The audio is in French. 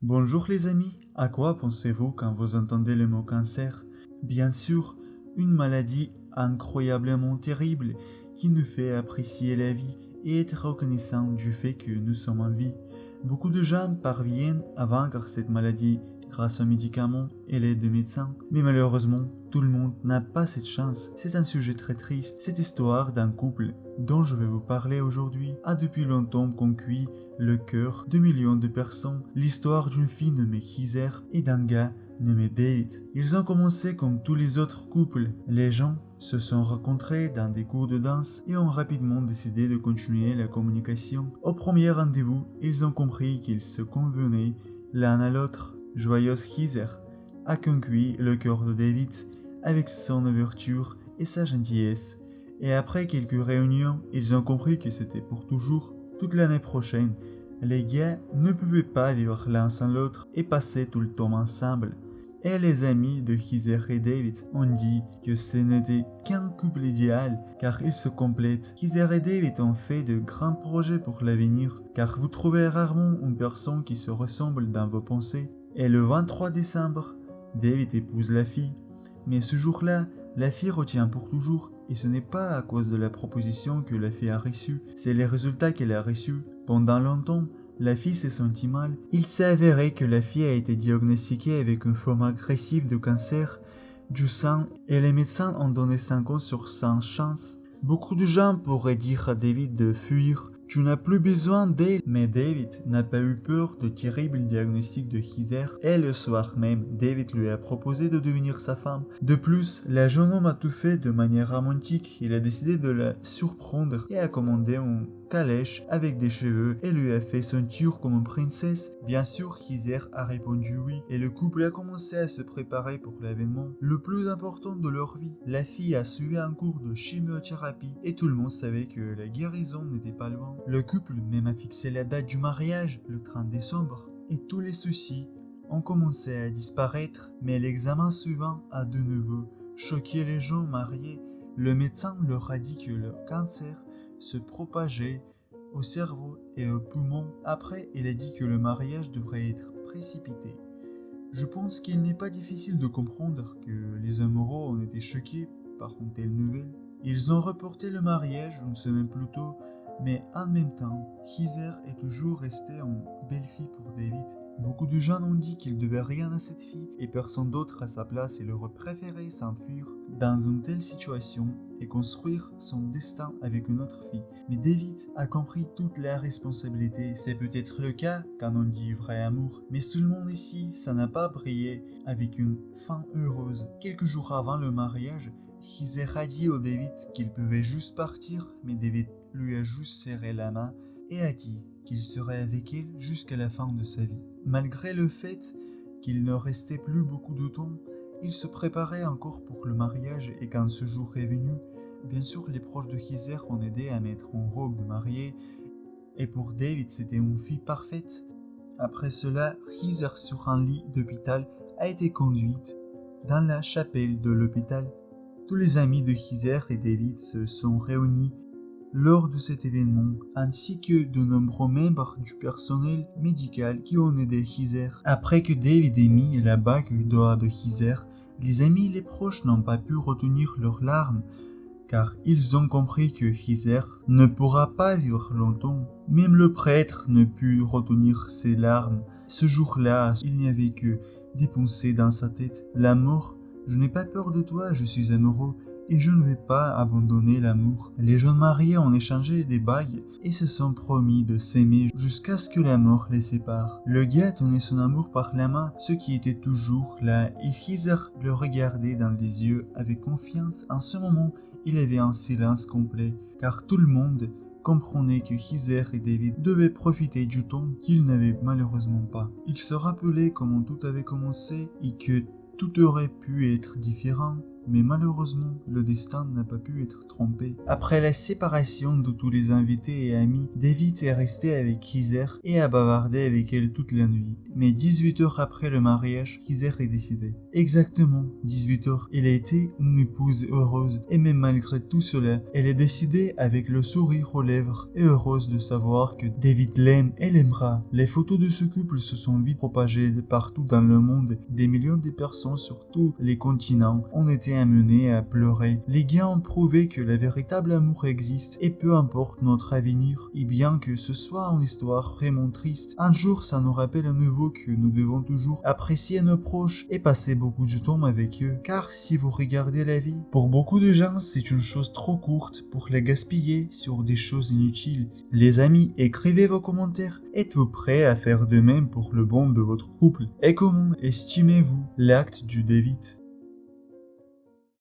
Bonjour les amis, à quoi pensez-vous quand vous entendez le mot cancer? Bien sûr, une maladie incroyablement terrible qui nous fait apprécier la vie et être reconnaissant du fait que nous sommes en vie. Beaucoup de gens parviennent à vaincre cette maladie grâce aux médicaments et l'aide de médecins, mais malheureusement, tout le monde n'a pas cette chance. C'est un sujet très triste. Cette histoire d'un couple dont je vais vous parler aujourd'hui a depuis longtemps conquis le cœur de millions de personnes. L'histoire d'une fille nommée Kizer et d'un gars nommé David. Ils ont commencé comme tous les autres couples. Les gens se sont rencontrés dans des cours de danse et ont rapidement décidé de continuer la communication. Au premier rendez-vous, ils ont compris qu'ils se convenaient l'un à l'autre. Joyeuse Kizer a conquis le cœur de David avec son ouverture et sa gentillesse. Et après quelques réunions, ils ont compris que c'était pour toujours. Toute l'année prochaine, les gars ne pouvaient pas vivre l'un sans l'autre et passer tout le temps ensemble. Et les amis de Kizer et David ont dit que ce n'était qu'un couple idéal car ils se complètent. Kizer et David ont fait de grands projets pour l'avenir car vous trouvez rarement une personne qui se ressemble dans vos pensées. Et le 23 décembre, David épouse la fille. Mais ce jour-là, la fille retient pour toujours. Et ce n'est pas à cause de la proposition que la fille a reçue, c'est les résultats qu'elle a reçus. Pendant longtemps, la fille s'est sentie mal. Il s'est avéré que la fille a été diagnostiquée avec une forme agressive de cancer du sang et les médecins ont donné 5 ans sur 100 chances. Beaucoup de gens pourraient dire à David de fuir. Tu n'as plus besoin d'elle. Mais David n'a pas eu peur du terrible diagnostic de Kizer et le soir même, David lui a proposé de devenir sa femme. De plus, la jeune homme a tout fait de manière romantique. Il a décidé de la surprendre et a commandé une calèche avec des cheveux et lui a fait ceinture comme une princesse. Bien sûr, Kizer a répondu oui et le couple a commencé à se préparer pour l'événement le plus important de leur vie. La fille a suivi un cours de chimiothérapie et tout le monde savait que la guérison n'était pas loin. Le couple même a fixé la date du mariage, le 30 décembre, et tous les soucis ont commencé à disparaître, mais l'examen suivant a de nouveau choqué les gens mariés. Le médecin leur a dit que le cancer se propageait au cerveau et aux poumons. Après, il a dit que le mariage devrait être précipité. Je pense qu'il n'est pas difficile de comprendre que les amoureux ont été choqués par une telle nouvelle. Ils ont reporté le mariage une semaine plus tôt, mais en même temps, Kizer est toujours restée une belle fille pour David. Beaucoup de gens ont dit qu'il devait rien à cette fille et personne d'autre à sa place il aurait préféré s'enfuir dans une telle situation et construire son destin avec une autre fille. Mais David a compris toute la responsabilité. C'est peut-être le cas quand on dit vrai amour, mais seulement ici, ça n'a pas brillé avec une fin heureuse. Quelques jours avant le mariage, Kizer a dit au David qu'il pouvait juste partir, mais David lui a juste serré la main et a dit qu'il serait avec elle jusqu'à la fin de sa vie. Malgré le fait qu'il ne restait plus beaucoup de temps, il se préparait encore pour le mariage et quand ce jour est venu, bien sûr les proches de Kizer ont aidé à mettre en robe de mariée et pour David c'était une fille parfaite. Après cela, Kizer sur un lit d'hôpital a été conduite dans la chapelle de l'hôpital. Tous les amis de Kizer et David se sont réunis lors de cet événement, ainsi que de nombreux membres du personnel médical qui ont aidé Kizer. Après que David ait mis la bague au doigt de Kizer, les amis et les proches n'ont pas pu retenir leurs larmes, car ils ont compris que Kizer ne pourra pas vivre longtemps. Même le prêtre ne put retenir ses larmes. Ce jour-là, il n'y avait que des pensées dans sa tête. La mort, je n'ai pas peur de toi, je suis amoureux. Et je ne vais pas abandonner l'amour. Les jeunes mariés ont échangé des bagues et se sont promis de s'aimer jusqu'à ce que la mort les sépare. Le gars tenait son amour par la main, ce qui était toujours là, et Kizer le regardait dans les yeux avec confiance. En ce moment, il avait un silence complet, car tout le monde comprenait que Kizer et David devaient profiter du temps qu'ils n'avaient malheureusement pas. Ils se rappelaient comment tout avait commencé et que tout aurait pu être différent. mais malheureusement, le destin n'a pas pu être trompé. Après la séparation de tous les invités et amis, David est resté avec Kiser et a bavardé avec elle toute la nuit. Mais 18 heures après le mariage, Kiser est décédé. Exactement, 18 heures. Elle a été une épouse heureuse, et même malgré tout cela, elle est décidée avec le sourire aux lèvres et heureuse de savoir que David l'aime et l'aimera. Les photos de ce couple se sont vite propagées partout dans le monde. Des millions de personnes sur tous les continents ont été amenées à pleurer. Les gars ont prouvé que le véritable amour existe et peu importe notre avenir, et bien que ce soit une histoire vraiment triste, un jour ça nous rappelle à nouveau que nous devons toujours apprécier nos proches et passer beaucoup de temps avec eux. Car si vous regardez la vie, pour beaucoup de gens c'est une chose trop courte pour la gaspiller sur des choses inutiles. Les amis, écrivez vos commentaires. Êtes-vous prêts à faire de même pour le bon de votre couple? Et comment estimez-vous l'acte du David?